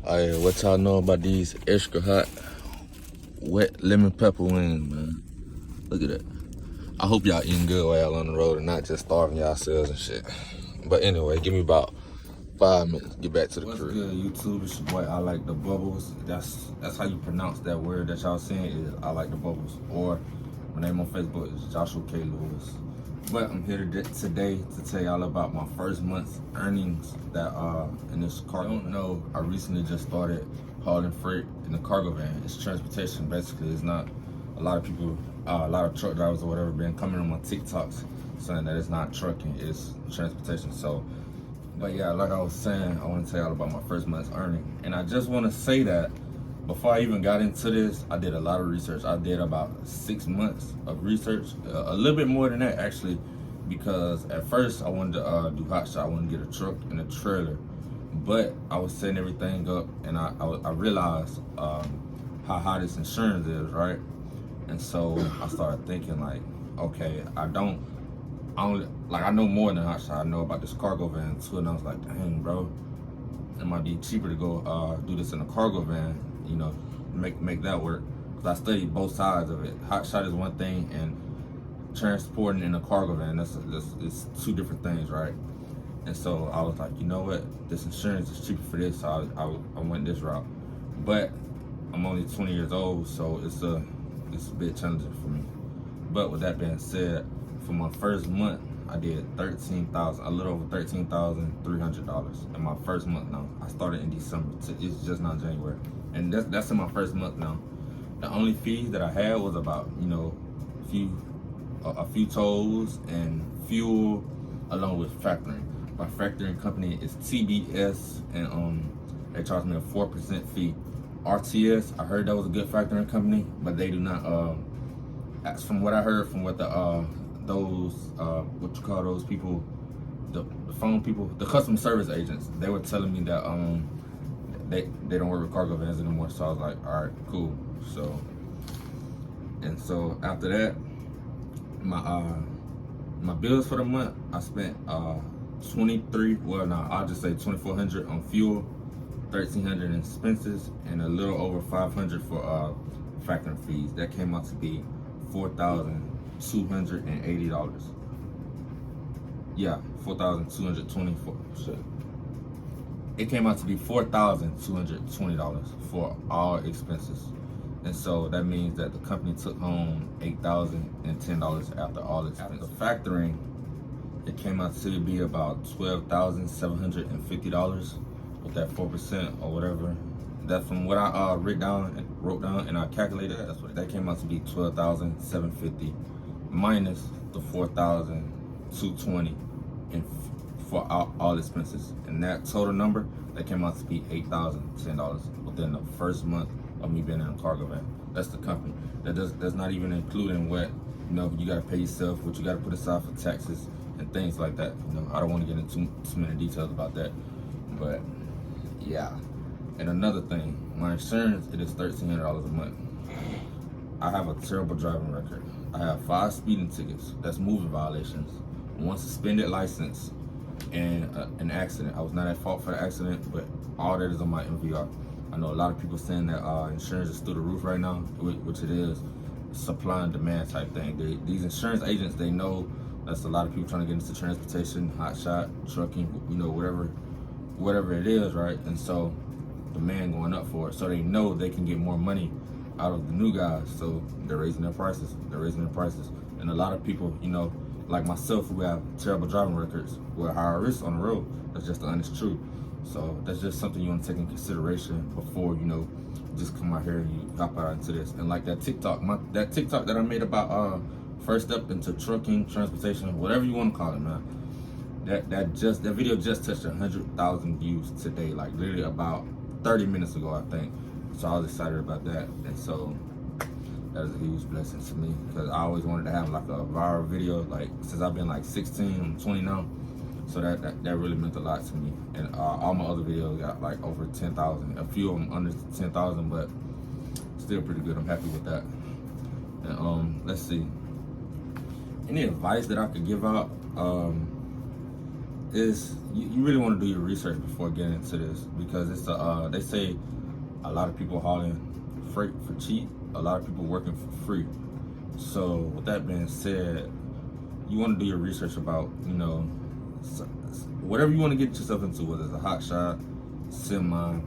Alright, what y'all know about these extra hot, wet lemon pepper wings, man? Look at that. I hope y'all eating good while y'all on the road and not just starving yourselves and shit. But anyway, give me about 5 minutes. Get back to the crib. What's good, YouTube? It's your boy, I Like the Bubbles. That's how you pronounce that word that y'all saying is I Like the Bubbles. Or my name on Facebook is Joshua K. Lewis. But I'm here today to tell y'all about my first month's earnings that in this car. I don't know, I recently just started hauling freight in the cargo van. It's transportation, basically. It's not a lot of people, a lot of truck drivers or whatever been coming on my TikToks saying that it's not trucking, it's transportation. So, but yeah, like I was saying, I want to tell y'all about my first month's earning. And I just want to say that before I even got into this, I did a lot of research. I did about 6 months of research, a little bit more than that actually, because at first I wanted to do hot shot. I wanted to get a truck and a trailer, but I was setting everything up, and I realized how high this insurance is, right? And so I started thinking like, okay, I know more than hot shot. I know about this cargo van too, and I was like, dang, bro, it might be cheaper to go do this in a cargo van, you know, make that work. Because I studied both sides of it. Hot shot is one thing, and transporting in a cargo van, it's two different things, right? And so I was like, you know what, this insurance is cheaper for this, so I went this route. But I'm only 20 years old, so it's a bit challenging for me. But with that being said, for my first month, I did a little over $13,300 in my first month now. I started in December, it's just not January. And that's in my first month now. The only fees that I had was about, you know, a few tolls and fuel, along with factoring. My factoring company is TBS, and they charged me a 4% fee. RTS, I heard that was a good factoring company, but they do not, from what I heard, from what the what you call those people, the phone people, the customer service agents, they were telling me that they don't work with cargo vans anymore. So I was like, all right, cool. So after that, my bills for the month, I spent I'll just say $2,400 on fuel, $1,300 in expenses, and a little over $500 for factoring fees. That came out to be $4,280. Yeah, $4,224. Shit. It came out to be $4,220 for all expenses. And so that means that the company took home $8,010 after all expenses. The factoring, it came out to be about $12,750 with that 4% or whatever. That from what I wrote down and I calculated, that came out to be $12,750 minus the $4,220 for all expenses. And that total number, that came out to be $8,010 within the first month of me being in a cargo van. That's the company. That's not even including what, you know, you gotta pay yourself, what you gotta put aside for taxes and things like that. You know, I don't want to get into too many details about that, but yeah. And another thing, my insurance, it is $1,300 a month. I have a terrible driving record. I have 5 speeding tickets, that's moving violations, 1 suspended license, and an accident. I was not at fault for the accident, but all that is on my MVR. I know a lot of people saying that insurance is through the roof right now, which it is. Supply and demand type thing. These insurance agents, they know that's a lot of people trying to get into transportation, hot shot, trucking, you know, whatever it is, right? And so demand going up for it. So they know they can get more money out of the new guys. So they're raising their prices. And a lot of people, you know, like myself, who have terrible driving records, with higher risks on the road. That's just the honest truth. So that's just something you want to take in consideration before, you know, just come out here and you hop out into this. And like that TikTok that I made about first step into trucking, transportation, whatever you want to call it, man. That video just touched 100,000 views today, like literally about 30 minutes ago, I think. So I was excited about that, and so that is a huge blessing to me, because I always wanted to have like a viral video, like since I've been like 16, I'm 20 now. So that really meant a lot to me. And all my other videos got like over 10,000. A few of them under 10,000, but still pretty good. I'm happy with that. And let's see. Any advice that I could give out? is you really want to do your research before getting into this, because it's they say a lot of people hauling freight for cheap, a lot of people working for free. So with that being said, you want to do your research about, you know, whatever you want to get yourself into, whether it's a hot shot, semi,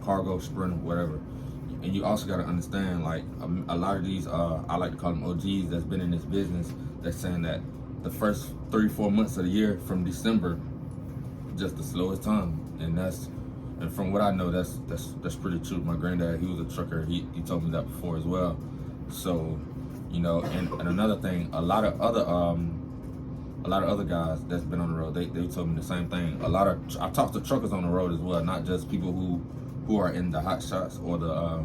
cargo, sprinter, whatever. And you also got to understand, like, a lot of these, I like to call them OGs that's been in this business, that's saying that the first 3-4 months of the year, from December, just the slowest time. And from what I know, that's pretty true. My granddad, he was a trucker. He told me that before as well. So, you know, and another thing, a lot of other guys that's been on the road, they told me the same thing. I talked to truckers on the road as well, not just people who are in the hot shots or the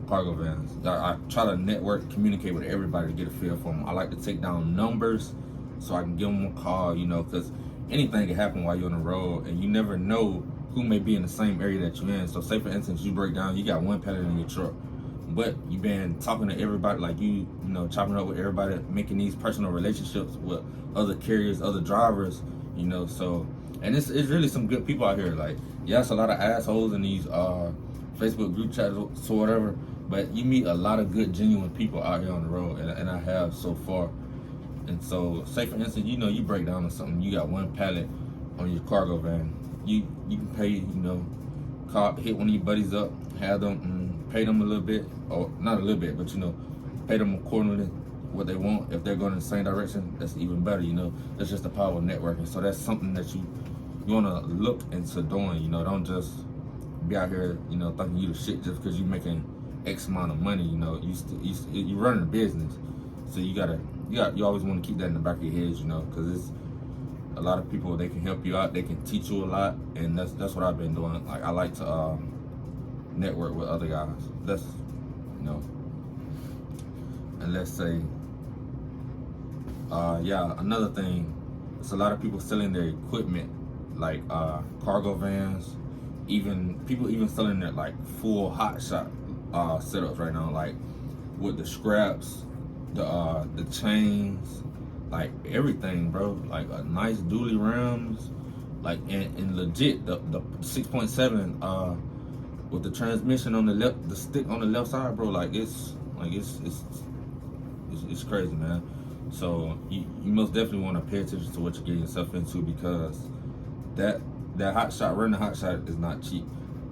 cargo vans. I try to network, communicate with everybody to get a feel for them. I like to take down numbers so I can give them a call, you know, because anything can happen while you're on the road, and you never know who may be in the same area that you're in. So say for instance, you break down, you got one pallet in your truck, but you've been talking to everybody, like you know, chopping up with everybody, making these personal relationships with other carriers, other drivers, you know. So, and it's really some good people out here. Like, yes, a lot of assholes in these Facebook group chats or whatever, but you meet a lot of good, genuine people out here on the road, and I have so far. And so, say for instance, you know, you break down or something, you got one pallet on your cargo van. You can pay, you know, hit one of your buddies up, have them pay them a little bit, or not a little bit, but, you know, pay them accordingly what they want. If they're going in the same direction, that's even better, you know. That's just the power of networking. So that's something that you want to look into doing, you know. Don't just be out here, you know, thinking you the shit just because you're making X amount of money, you know. You running a business, so you always want to keep that in the back of your head, you know, because it's a lot of people, they can help you out, they can teach you a lot, and that's what I've been doing. Like, I like to network with other guys. That's, you know, and let's say, another thing, it's a lot of people selling their equipment, like cargo vans, people even selling their like full hot shot setups right now, like with the scraps, the chains, like everything, bro. Like a nice dually rims, like and legit the 6.7 with the transmission on the left, the stick on the left side, bro. Like it's crazy, man. So you most definitely want to pay attention to what you're getting yourself into, because that hot shot, running a hot shot is not cheap.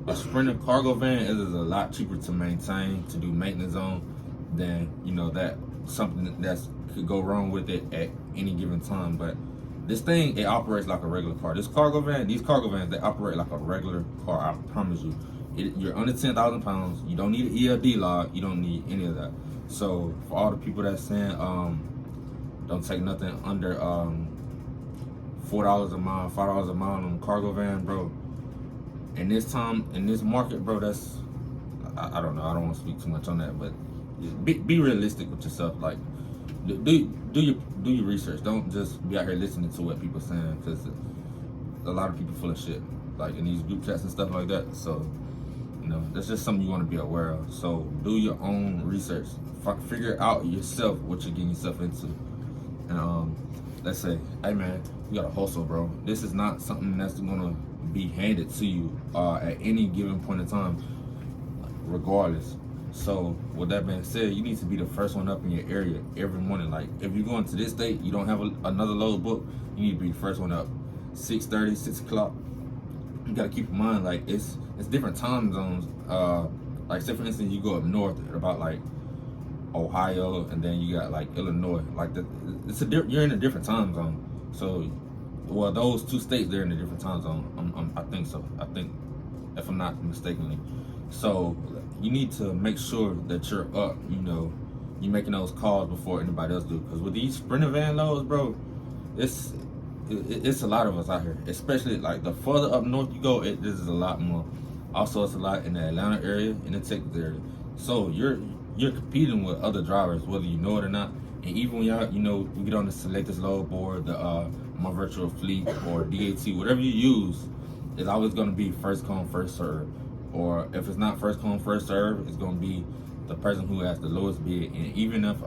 A Sprinter cargo van is a lot cheaper to maintain, to do maintenance on, than, you know, that something that could go wrong with it at any given time. But this thing, it operates like a regular car. These cargo vans, they operate like a regular car. I promise you. You're under 10,000 pounds. You don't need an ELD log. You don't need any of that. So for all the people that's saying, don't take nothing under $4 a mile, $5 a mile on a cargo van, bro. In this time, in this market, bro, that's, I don't know. I don't want to speak too much on that, but be realistic with yourself. Like, do your research. Don't just be out here listening to what people saying, because a lot of people full of shit, like in these group chats and stuff like that. So, you know, that's just something you want to be aware of. So do your own research. Figure out yourself what you're getting yourself into. And let's say, hey man, you got to hustle, bro. This is not something that's gonna be handed to you at any given point in time, regardless. So with that being said, you need to be the first one up in your area every morning. Like, if you're going to this date, you don't have another load booked, you need to be the first one up. 6:30, 6 o'clock. You gotta keep in mind, like, it's different time zones. Like, say for instance, you go up north at about like Ohio, and then you got like Illinois. Like, you're in a different time zone. So, well, those two states, they're in a different time zone. I think so. I think, if I'm not mistakenly. So you need to make sure that you're up. You know, you're making those calls before anybody else do. Because with these Sprinter van loads, bro, it's a lot of us out here. Especially like the further up north you go, this is a lot more. Also, it's a lot in the Atlanta area, in the Texas area. So you're competing with other drivers, whether you know it or not. And even when y'all, you know, we get on the Selectus load board, the My Virtual Fleet, or DAT, whatever you use, it's always going to be first come, first serve. Or if it's not first come, first serve, it's going to be the person who has the lowest bid. And even if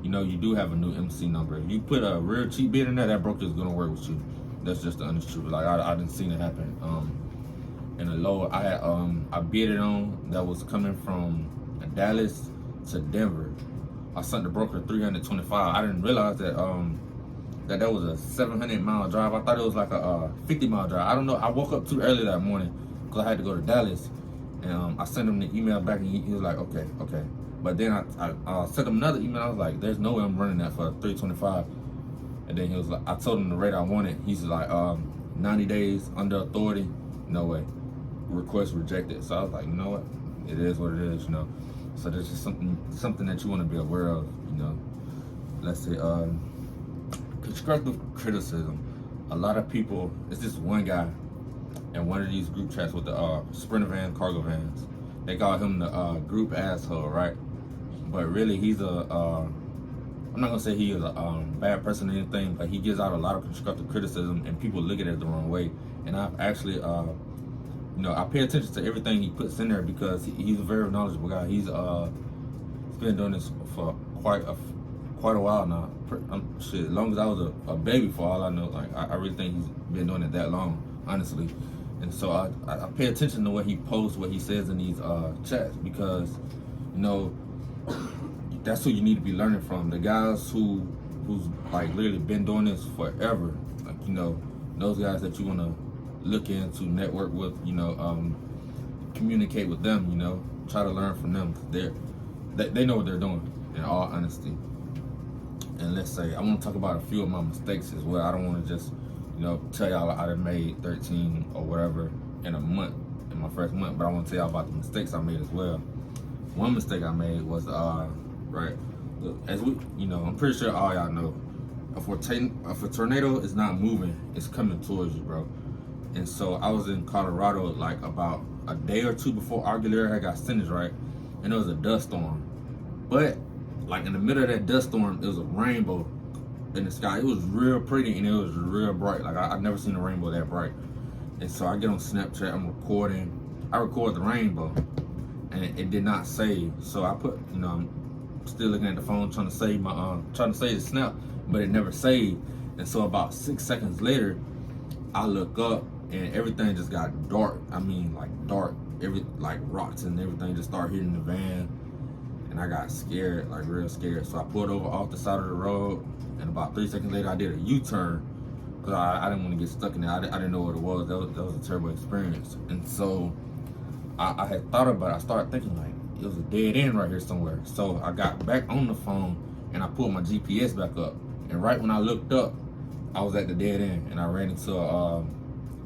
you know, you do have a new MC number, if you put a real cheap bid in there, that broker is going to work with you. That's just the honest truth. Like I didn't see it happen. In a load, I had I bid it on that was coming from Dallas to Denver. I sent the broker 325. I didn't realize that that was a 700-mile drive. I thought it was like a 50-mile drive. I don't know. I woke up too early that morning because I had to go to Dallas, and I sent him the email back, and he was like, okay. But then I sent him another email. I was like, there's no way I'm running that for 325. And then he was like, I told him the rate I wanted. He's like, 90 days under authority, no way. Request rejected. So I was like, you know what? It is what it is, you know. So there's just something that you want to be aware of, you know. Let's say constructive criticism. A lot of people, it's just one guy in one of these group chats with the Sprinter van, cargo vans. They call him the group asshole, right? But really, he's I'm not gonna say he is a bad person or anything, but he gives out a lot of constructive criticism, and people look at it the wrong way. And I've actually, you know, I pay attention to everything he puts in there because he's a very knowledgeable guy. He's been doing this for quite a while now. Shit, as long as I was a baby, for all I know. Like I really think he's been doing it that long, honestly. And so I pay attention to what he posts, what he says in these chats, because, you know, that's who you need to be learning from. The guys who's like literally been doing this forever, like, you know, those guys that you want to look into, network with, you know, communicate with them, you know, try to learn from them. They know what they're doing, in all honesty. And let's say I want to talk about a few of my mistakes as well. I don't want to just, you know, tell y'all I done made 13 or whatever in a month, in my first month, but I want to tell y'all about the mistakes I made as well. One mistake I made was right, look, as we, you know, I'm pretty sure all y'all know, if a tornado is not moving, it's coming towards you, bro. And so I was in Colorado like about a day or two before Aguilera had got sentenced, right? And there was a dust storm. But like in the middle of that dust storm, it was a rainbow in the sky. It was real pretty and it was real bright. Like I've never seen a rainbow that bright. And so I get on Snapchat, I'm recording. I record the rainbow and it did not save. So I put, you know, I'm still looking at the phone trying to save the snap, but it never saved. And so about 6 seconds later, I look up and everything just got dark. I mean, like dark. Like rocks and everything just started hitting the van, and I got scared, like real scared. So I pulled over off the side of the road, and about 3 seconds later, I did a U-turn because I didn't want to get stuck in there. I didn't know what it was. That was a terrible experience. And so I had thought about it. I started thinking like it was a dead end right here somewhere. So I got back on the phone and I pulled my GPS back up. And right when I looked up, I was at the dead end, and I ran into a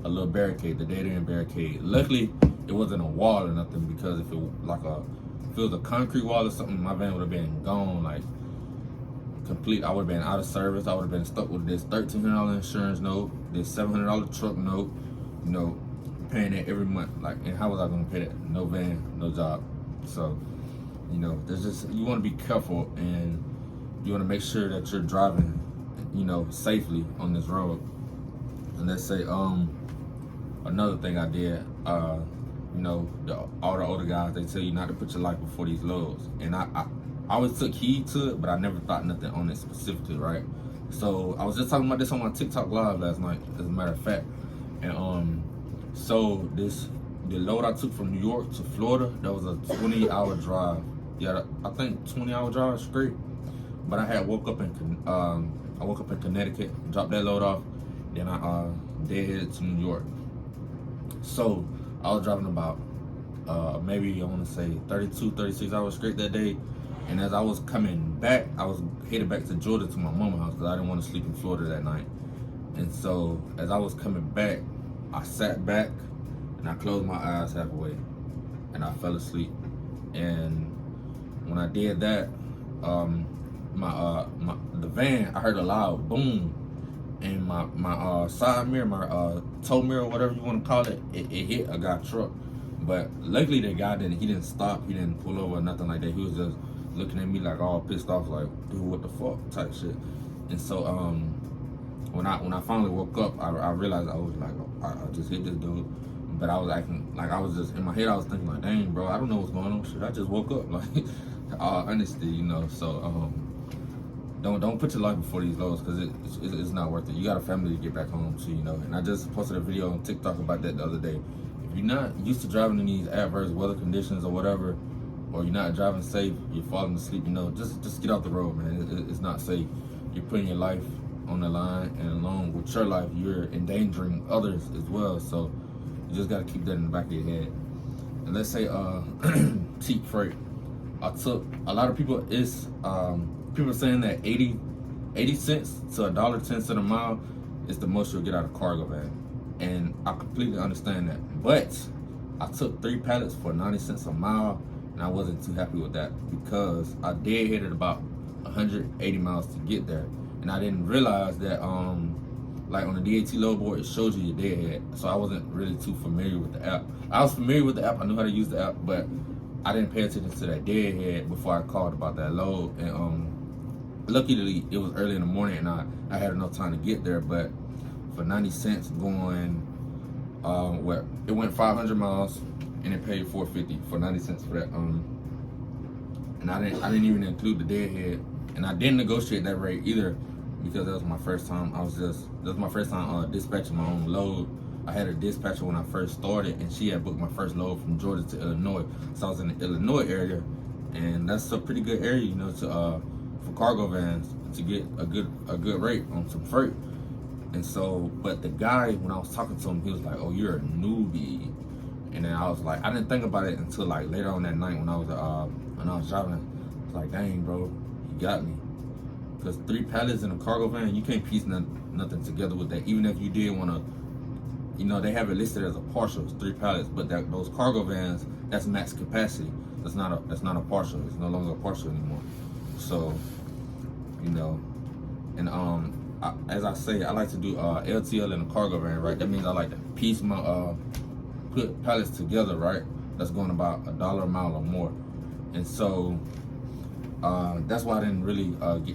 little barricade, the dead end barricade. Luckily, it wasn't a wall or nothing, because if it was a concrete wall or something, my van would have been gone, like complete. I would have been out of service. I would have been stuck with this $1,300 insurance note, this $700 truck note, you know, paying it every month. Like, and how was I gonna pay that? No van, no job. So, you know, there's just, you want to be careful, and you want to make sure that you're driving, you know, safely on this road. And let's say another thing I did, you know, all the older guys, they tell you not to put your life before these loads, and I always took heed to it, but I never thought nothing on it specifically, right? So I was just talking about this on my TikTok live last night, as a matter of fact. And so the load I took from New York to Florida, that was a 20-hour drive. Yeah, I think 20-hour drive straight. But I had woke up in Connecticut, dropped that load off, then I deadheaded to New York. So I was driving about maybe I want to say 32, 36 hours straight that day. And as I was coming back, I was headed back to Georgia to my mama's house because I didn't want to sleep in Florida that night. And so as I was coming back, I sat back and I closed my eyes halfway and I fell asleep. And when I did that, the van, I heard a loud boom, and my side mirror, my tow mirror, whatever you want to call it, it hit a guy's truck. But luckily the guy didn't stop, he didn't pull over or nothing like that. He was just looking at me like all pissed off, like, dude, what the fuck type shit. And so when I finally woke up, I realized I was like, I just hit this dude. But I was acting like, I was just in my head, I was thinking like, dang, bro, I don't know what's going on. Shit, I just woke up, like, all honesty, you know. So don't put your life before these lows, because it's not worth it. You got a family to get back home to, you know. And I just posted a video on TikTok about that the other day. If you're not used to driving in these adverse weather conditions or whatever, or you're not driving safe, you're falling asleep, you know, just get off the road, man. It's not safe. You're putting your life on the line, and along with your life, you're endangering others as well. So you just gotta keep that in the back of your head. And let's say cheap freight. I took a lot of people. People saying that 80 cents to $1.10 a mile is the most you'll get out of cargo van, and I completely understand that. But I took 3 pallets for 90 cents a mile, and I wasn't too happy with that, because I deadheaded about 180 miles to get there, and I didn't realize that like on the DAT load board, it shows you your deadhead. So I wasn't really too familiar with the app. I was familiar with the app. I knew how to use the app, but I didn't pay attention to that deadhead before I called about that load. And luckily it was early in the morning, and I had enough time to get there. But for 90 cents going, it went 500 miles, and it paid $4.50 for 90 cents for that. And I didn't even include the deadhead, and I didn't negotiate that rate either, because that was my first time. That was my first time dispatching my own load. I had a dispatcher when I first started, and she had booked my first load from Georgia to Illinois. So I was in the Illinois area, and that's a pretty good area, you know, to for cargo vans, to get a good rate on some freight. And so, but the guy, when I was talking to him, he was like, "Oh, you're a newbie." And then I was like, I didn't think about it until like later on that night when I was driving. I was like, "Dang, bro, you got me." Because 3 pallets in a cargo van, you can't piece nothing together with that. Even if you did want to, you know, they have it listed as a partial, it's 3 pallets, but those cargo vans, that's max capacity. That's not a partial. It's no longer a partial anymore. So, you know, and as I say, I like to do LTL in a cargo van, right? That means I like to piece my put pallets together, right? That's going about $1 a mile or more. And so that's why I didn't really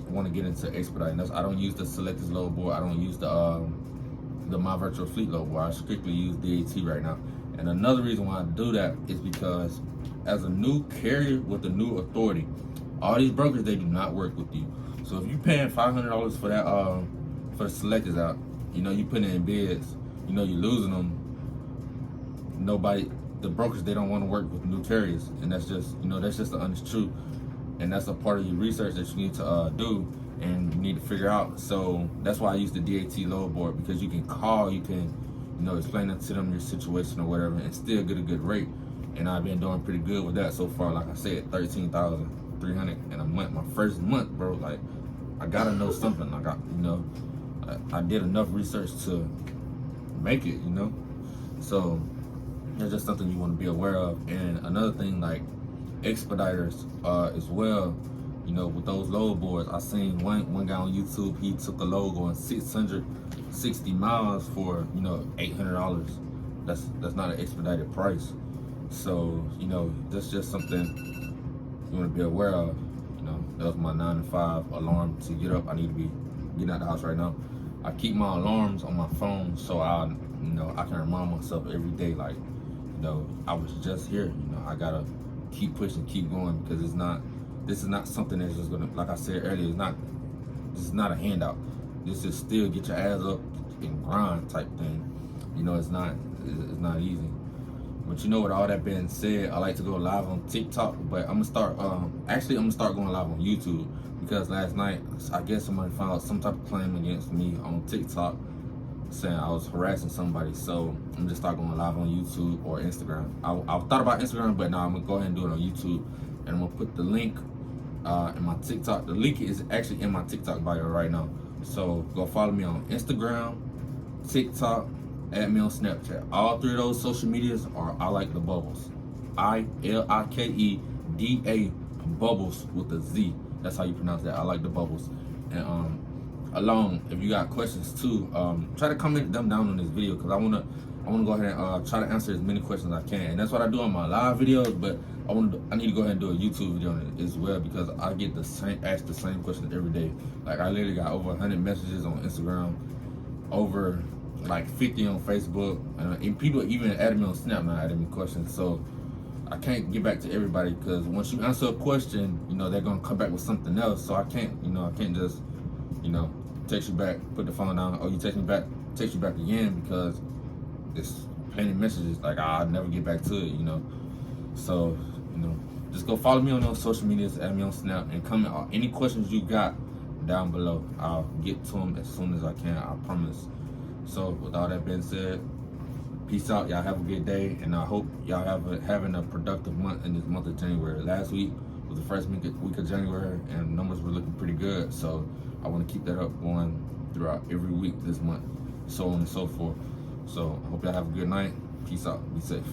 want to get into expediting. I don't use the Selectus load board. I don't use the My Virtual Fleet load board. I strictly use DAT right now. And another reason why I do that is because as a new carrier with a new authority, all these brokers, they do not work with you. So if you're paying $500 for that for the Selectus out, you know, you put in bids, you know, you're losing them. The brokers, they don't want to work with new carriers, and that's just, you know, that's just the honest truth. And that's a part of your research that you need to do, and you need to figure out. So that's why I use the DAT load board, because you can call, you can, you know, explain to them your situation or whatever, and still get a good rate. And I've been doing pretty good with that so far. Like I said, $13,300 in a month. My first month, bro. Like, I gotta know something. I did enough research to make it, you know. So that's just something you want to be aware of. And another thing, like expediters as well, you know, with those load boards. I seen one guy on YouTube, he took a load going 660 miles for, you know, $800. That's not an expedited price. So, you know, that's just something you want to be aware of. You know, that was my 9 to 5 alarm to get up. I need to be getting out the house right now. I keep my alarms on my phone, so I can remind myself every day, like, you know, I was just here. You know, I gotta keep pushing, keep going, because this is not something that's just gonna, like I said earlier, this is not a handout. This is still get your ass up and grind type thing. You know, it's not easy. But you know, with all that being said, I like to go live on TikTok, but I'm gonna start going live on YouTube, because last night I guess somebody found some type of claim against me on TikTok saying I was harassing somebody. So I'm just start going live on YouTube or Instagram. I thought about Instagram, but now I'm gonna go ahead and do it on YouTube, and I'm gonna put the link in my TikTok. The link is actually in my TikTok bio right now. So go follow me on Instagram, TikTok, add me on Snapchat. All 3 of those social medias are I Like the Bubbles. ILIKEDA Bubbles with a Z. That's how you pronounce that. I Like the Bubbles. And if you got questions too, try to comment them down on this video, because I wanna go ahead and try to answer as many questions as I can. And that's what I do on my live videos, but I need to go ahead and do a YouTube video on it as well, because I get asked the same questions every day. Like, I literally got over 100 messages on Instagram, over like 50 on Facebook, and people even added me on Snap now, added me questions. So I can't get back to everybody because once you answer a question, you know, they're gonna come back with something else. So I can't just, you know, text you back, put the phone down. Oh, you text you back again because it's plenty of messages. Like I'll never get back to it, you know. So, you know, just go follow me on those social medias, add me on Snap, and comment any questions you got down below. I'll get to them as soon as I can, I promise. So with all that being said, peace out. Y'all have a good day, and I hope y'all having a productive month in this month of January. Last week was the first week of January, and numbers were looking pretty good. So I want to keep that up going throughout every week this month, so on and so forth. So I hope y'all have a good night. Peace out. Be safe.